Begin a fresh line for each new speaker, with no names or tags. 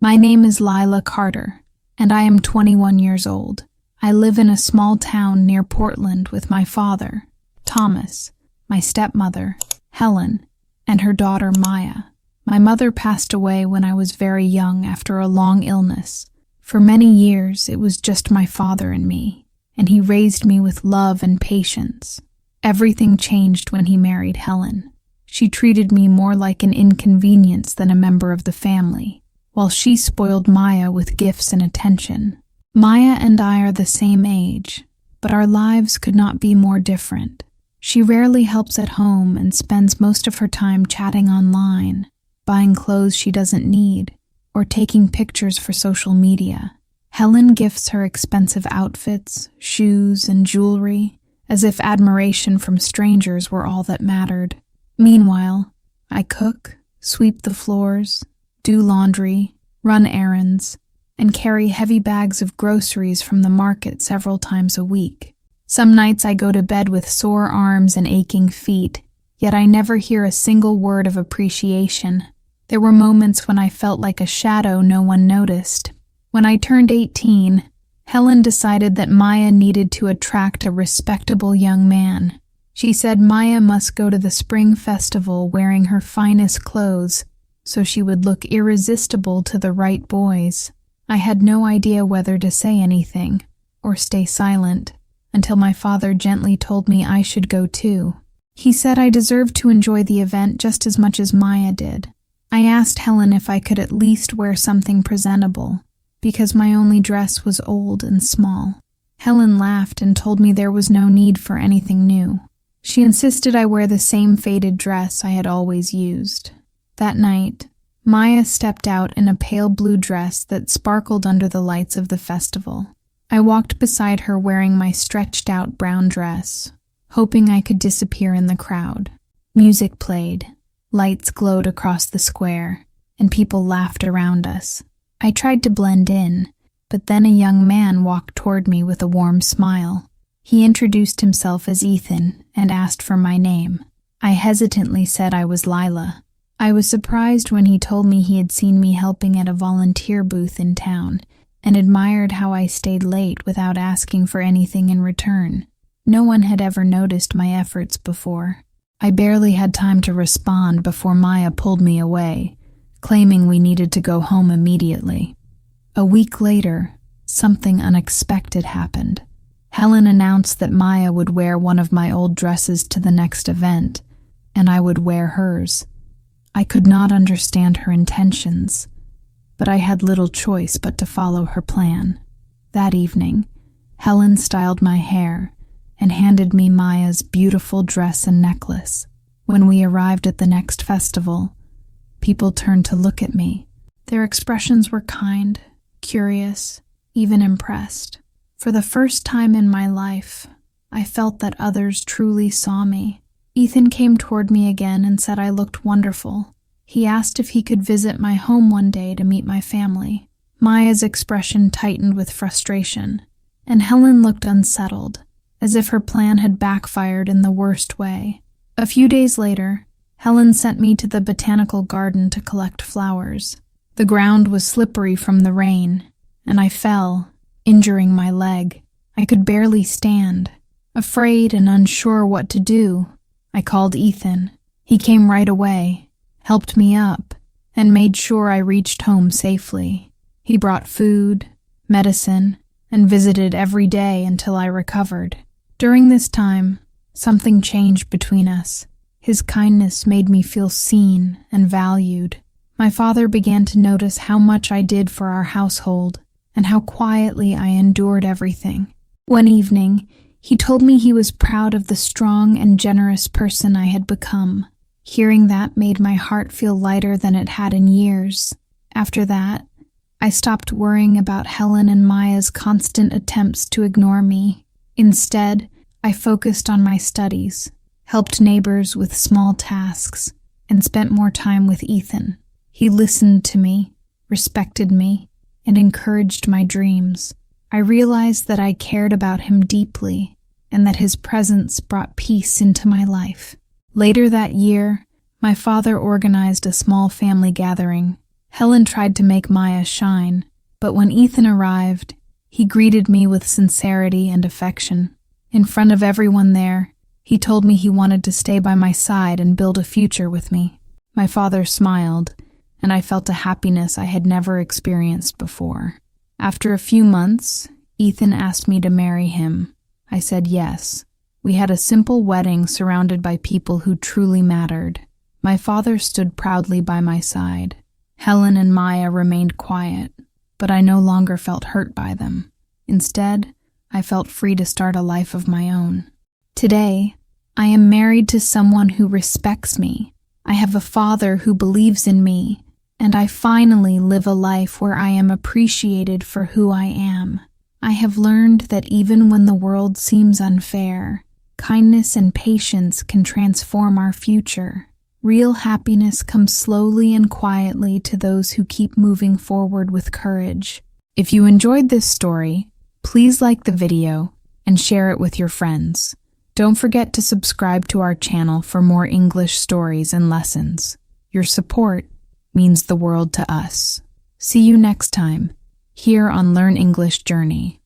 My name is Lila Carter, and I am 21 years old. I live in a small town near Portland with my father, Thomas, my stepmother, Helen, and her daughter Maya. My mother passed away when I was very young after a long illness. For many years, it was just my father and me, and he raised me with love and patience. Everything changed when he married Helen. She treated me more like an inconvenience than a member of the family, while she spoiled Maya with gifts and attention. Maya and I are the same age, but our lives could not be more different. She rarely helps at home and spends most of her time chatting online, buying clothes she doesn't need, or taking pictures for social media. Helen gifts her expensive outfits, shoes, and jewelry, as if admiration from strangers were all that mattered. Meanwhile, I cook, sweep the floors, do laundry, run errands, and carry heavy bags of groceries from the market several times a week. Some nights I go to bed with sore arms and aching feet, yet I never hear a single word of appreciation. There were moments when I felt like a shadow no one noticed. When I turned 18, Helen decided that Maya needed to attract a respectable young man. She said Maya must go to the spring festival wearing her finest clothes, so she would look irresistible to the right boys. I had no idea whether to say anything or stay silent until my father gently told me I should go too. He said I deserved to enjoy the event just as much as Maya did. I asked Helen if I could at least wear something presentable, because my only dress was old and small. Helen laughed and told me there was no need for anything new. She insisted I wear the same faded dress I had always used. That night, Maya stepped out in a pale blue dress that sparkled under the lights of the festival. I walked beside her wearing my stretched-out brown dress, hoping I could disappear in the crowd. Music played, lights glowed across the square, and people laughed around us. I tried to blend in, but then a young man walked toward me with a warm smile. He introduced himself as Ethan and asked for my name. I hesitantly said I was Lila. I was surprised when he told me he had seen me helping at a volunteer booth in town and admired how I stayed late without asking for anything in return. No one had ever noticed my efforts before. I barely had time to respond before Maya pulled me away, claiming we needed to go home immediately. A week later, something unexpected happened. Helen announced that Maya would wear one of my old dresses to the next event, and I would wear hers. I could not understand her intentions, but I had little choice but to follow her plan. That evening, Helen styled my hair and handed me Maya's beautiful dress and necklace. When we arrived at the next festival, people turned to look at me. Their expressions were kind, curious, even impressed. For the first time in my life, I felt that others truly saw me. Ethan came toward me again and said I looked wonderful. He asked if he could visit my home one day to meet my family. Maya's expression tightened with frustration, and Helen looked unsettled, as if her plan had backfired in the worst way. A few days later, Helen sent me to the botanical garden to collect flowers. The ground was slippery from the rain, and I fell, injuring my leg. I could barely stand. Afraid and unsure what to do, I called Ethan. He came right away, helped me up, and made sure I reached home safely. He brought food, medicine, and visited every day until I recovered. During this time, something changed between us. His kindness made me feel seen and valued. My father began to notice how much I did for our household and how quietly I endured everything. One evening, he told me he was proud of the strong and generous person I had become. Hearing that made my heart feel lighter than it had in years. After that, I stopped worrying about Helen and Maya's constant attempts to ignore me. Instead, I focused on my studies, helped neighbors with small tasks, and spent more time with Ethan. He listened to me, respected me, and encouraged my dreams. I realized that I cared about him deeply and that his presence brought peace into my life. Later that year, my father organized a small family gathering. Helen tried to make Maya shine, but when Ethan arrived, he greeted me with sincerity and affection. In front of everyone there, he told me he wanted to stay by my side and build a future with me. My father smiled, and I felt a happiness I had never experienced before. After a few months, Ethan asked me to marry him. I said yes. We had a simple wedding surrounded by people who truly mattered. My father stood proudly by my side. Helen and Maya remained quiet, but I no longer felt hurt by them. Instead, I felt free to start a life of my own. Today, I am married to someone who respects me. I have a father who believes in me, and I finally live a life where I am appreciated for who I am. I have learned that even when the world seems unfair, kindness and patience can transform our future. Real happiness comes slowly and quietly to those who keep moving forward with courage. If you enjoyed this story, please like the video and share it with your friends. Don't forget to subscribe to our channel for more English stories and lessons. Your support means the world to us. See you next time, here on Learn English Journey.